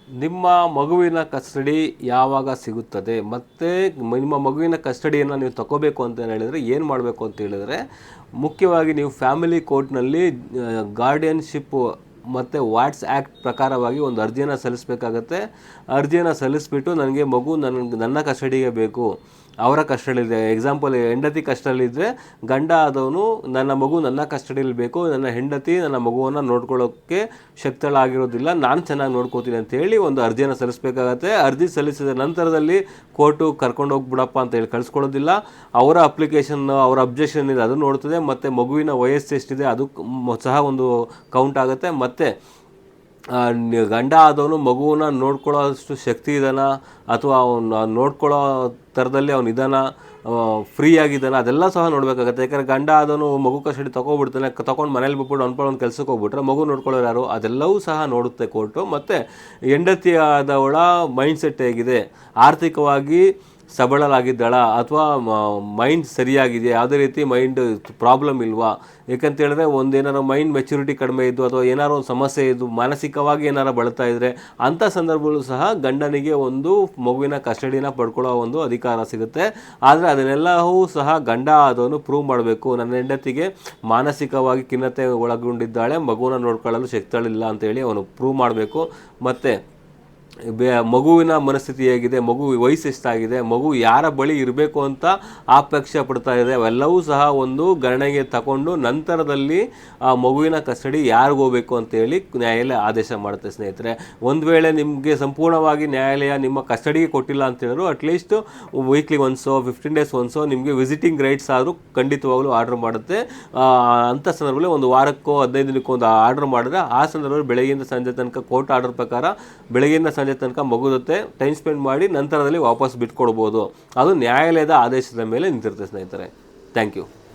ನಿಮ್ಮ ಮಗುವಿನ ಕಸ್ಟಡಿ ಯಾವಾಗ ಸಿಗುತ್ತದೆ ಮತ್ತು ನಿಮ್ಮ ಮಗುವಿನ ಕಸ್ಟಡಿಯನ್ನು ನೀವು ತಗೋಬೇಕು ಅಂತ ಹೇಳಿದರೆ ಏನು ಮಾಡಬೇಕು ಅಂತ ಹೇಳಿದರೆ, ಮುಖ್ಯವಾಗಿ ನೀವು ಫ್ಯಾಮಿಲಿ ಕೋರ್ಟ್ನಲ್ಲಿ ಗಾರ್ಡಿಯನ್ಶಿಪ್ ಮತ್ತು ವಾಟ್ಸ್ ಆ್ಯಕ್ಟ್ ಪ್ರಕಾರವಾಗಿ ಒಂದು ಅರ್ಜಿಯನ್ನು ಸಲ್ಲಿಸಬೇಕಾಗತ್ತೆ. ಅರ್ಜಿಯನ್ನು ಸಲ್ಲಿಸ್ಬಿಟ್ಟು ನನಗೆ ಮಗು ನನ್ನ ಕಸ್ಟಡಿಗೆ ಬೇಕು, ಅವರ ಕಸ್ಟಡಿಲಿದೆ. ಎಕ್ಸಾಂಪಲ್, ಹೆಂಡತಿ ಕಸ್ಟಡಿಲಿದ್ದರೆ ಗಂಡ ಆದವನು ನನ್ನ ಮಗು ನನ್ನ ಕಸ್ಟಡಿಯಲ್ಲಿ ಬೇಕು, ನನ್ನ ಹೆಂಡತಿ ನನ್ನ ಮಗುವನ್ನು ನೋಡ್ಕೊಳ್ಳೋಕ್ಕೆ ಶಕ್ತಳಾಗಿರೋದಿಲ್ಲ, ನಾನು ಚೆನ್ನಾಗಿ ನೋಡ್ಕೋತೀನಿ ಅಂತೇಳಿ ಒಂದು ಅರ್ಜಿಯನ್ನು ಸಲ್ಲಿಸಬೇಕಾಗತ್ತೆ. ಅರ್ಜಿ ಸಲ್ಲಿಸಿದ ನಂತರದಲ್ಲಿ ಕೋರ್ಟು ಕರ್ಕೊಂಡೋಗ್ಬಿಡಪ್ಪ ಅಂತೇಳಿ ಕಳಿಸ್ಕೊಡೋದಿಲ್ಲ. ಅವರ ಅಪ್ಲಿಕೇಶನ್, ಅವರ ಅಬ್ಜೆಕ್ಷನ್ ಇದೆ ಅದು ನೋಡ್ತದೆ, ಮತ್ತು ಮಗುವಿನ ವಯಸ್ಸು ಎಷ್ಟಿದೆ ಅದು ಸಹ ಒಂದು ಕೌಂಟ್ ಆಗುತ್ತೆ. ಮತ್ತು ಗಂಡ ಆದವನು ಮಗುವನ್ನ ನೋಡ್ಕೊಳ್ಳೋ ಅಷ್ಟು ಶಕ್ತಿ ಇದ್ದಾನ ಅಥವಾ ಅವನು ನೋಡ್ಕೊಳ್ಳೋ ಥರದಲ್ಲಿ ಅವನು ಇದ್ದಾನ, ಫ್ರೀ ಆಗಿದ್ದಾನ, ಅದೆಲ್ಲ ಸಹ ನೋಡಬೇಕಾಗತ್ತೆ. ಯಾಕಂದರೆ ಗಂಡ ಆದವನು ಮಗು ಕಸ್ಟಡಿ ತೊಗೊಬಿಡ್ತಾನೆ, ತೊಗೊಂಡು ಮನೇಲಿ ಬಿಟ್ಬಿಟ್ಟು ಒಂದು ಕೆಲಸಕ್ಕೆ ಹೋಗ್ಬಿಟ್ರೆ ಮಗು ನೋಡ್ಕೊಳ್ಳೋರು ಯಾರು, ಅದೆಲ್ಲವೂ ಸಹ ನೋಡುತ್ತೆ ಕೋರ್ಟು. ಮತ್ತು ಹೆಂಡತಿ ಆದವಳ ಮೈಂಡ್ಸೆಟ್ ಹೇಗಿದೆ, ಆರ್ಥಿಕವಾಗಿ ಸಬಳಲಾಗಿದ್ದಾಳ ಅಥವಾ ಮೈಂಡ್ ಸರಿಯಾಗಿದೆ, ಯಾವುದೇ ರೀತಿ ಮೈಂಡ್ ಪ್ರಾಬ್ಲಮ್ ಇಲ್ವಾ. ಏಕೆಂತೇಳಿದ್ರೆ ಒಂದೇನಾರು ಮೈಂಡ್ ಮೆಚುರಿಟಿ ಕಡಿಮೆ ಇದ್ದು ಅಥವಾ ಏನಾರು ಒಂದು ಸಮಸ್ಯೆ ಇದ್ದು ಮಾನಸಿಕವಾಗಿ ಏನಾರು ಬಳತಾ ಇದ್ದರೆ ಅಂಥ ಸಂದರ್ಭಗಳು ಸಹ ಗಂಡನಿಗೆ ಒಂದು ಮಗುವಿನ ಕಸ್ಟಡಿನ ಪಡ್ಕೊಳ್ಳೋ ಒಂದು ಅಧಿಕಾರ ಸಿಗುತ್ತೆ. ಆದರೆ ಅದನ್ನೆಲ್ಲವೂ ಸಹ ಗಂಡ ಆದವನು ಪ್ರೂವ್ ಮಾಡಬೇಕು. ನನ್ನ ಹೆಂಡತಿಗೆ ಮಾನಸಿಕವಾಗಿ ಖಿನ್ನತೆ ಒಳಗೊಂಡಿದ್ದಾಳೆ, ಮಗುವನ್ನ ನೋಡ್ಕೊಳ್ಳಲು ಶಕ್ತಳಿಲ್ಲ ಅಂತೇಳಿ ಅವನು ಪ್ರೂವ್ ಮಾಡಬೇಕು. ಮತ್ತು ಮಗುವಿನ ಮನಸ್ಥಿತಿ ಹೇಗಿದೆ, ಮಗು ವಯಸ್ಸು ಎಷ್ಟಾಗಿದೆ, ಮಗು ಯಾರ ಬಳಿ ಇರಬೇಕು ಅಂತ ಅಪೇಕ್ಷೆ ಪಡ್ತಾ ಇದೆ, ಅವೆಲ್ಲವೂ ಸಹ ಒಂದು ಗಣನೆಗೆ ತಗೊಂಡು ನಂತರದಲ್ಲಿ ಆ ಮಗುವಿನ ಕಸ್ಟಡಿ ಯಾರಿಗೂ ಹೋಗಬೇಕು ಅಂತೇಳಿ ನ್ಯಾಯಾಲಯ ಆದೇಶ ಮಾಡುತ್ತೆ. ಸ್ನೇಹಿತರೆ, ಒಂದು ವೇಳೆ ನಿಮಗೆ ಸಂಪೂರ್ಣವಾಗಿ ನ್ಯಾಯಾಲಯ ನಿಮ್ಮ ಕಸ್ಟಡಿಗೆ ಕೊಟ್ಟಿಲ್ಲ ಅಂತೇಳಿದ್ರು ಅಟ್ಲೀಸ್ಟ್ ವೀಕ್ಲಿ ಒನ್ಸೋ 15 ಡೇಸ್ ಒನ್ಸೋ ನಿಮಗೆ ವಿಸಿಟಿಂಗ್ ರೈಟ್ಸ್ ಆದರೂ ಖಂಡಿತವಾಗಲೂ ಆರ್ಡರ್ ಮಾಡುತ್ತೆ. ಅಂಥ ಸಂದರ್ಭದಲ್ಲಿ ಒಂದು ವಾರಕ್ಕೋ 15 ದಿನಕ್ಕೋ ಒಂದು ಆರ್ಡರ್ ಮಾಡಿದ್ರೆ ಆ ಸಂದರ್ಭದಲ್ಲಿ ಬೆಳಗ್ಗೆಯಿಂದ ಸಂಜೆ ತನಕ ಕೋರ್ಟ್ ಆರ್ಡರ್ ಪ್ರಕಾರ ಬೆಳಗ್ಗೆಯಿಂದ ಸಂಜೆ ತನಕ ಮಗು ಜೊತೆ ಟೈಮ್ ಸ್ಪೆಂಡ್ ಮಾಡಿ ನಂತರದಲ್ಲಿ ವಾಪಸ್ ಬಿಟ್ಕೊಡ್ಬೋದು. ಅದು ನ್ಯಾಯಾಲಯದ ಆದೇಶದ ಮೇಲೆ ನಿಂತಿರುತ್ತೆ ಸ್ನೇಹಿತರೆ. Thank you.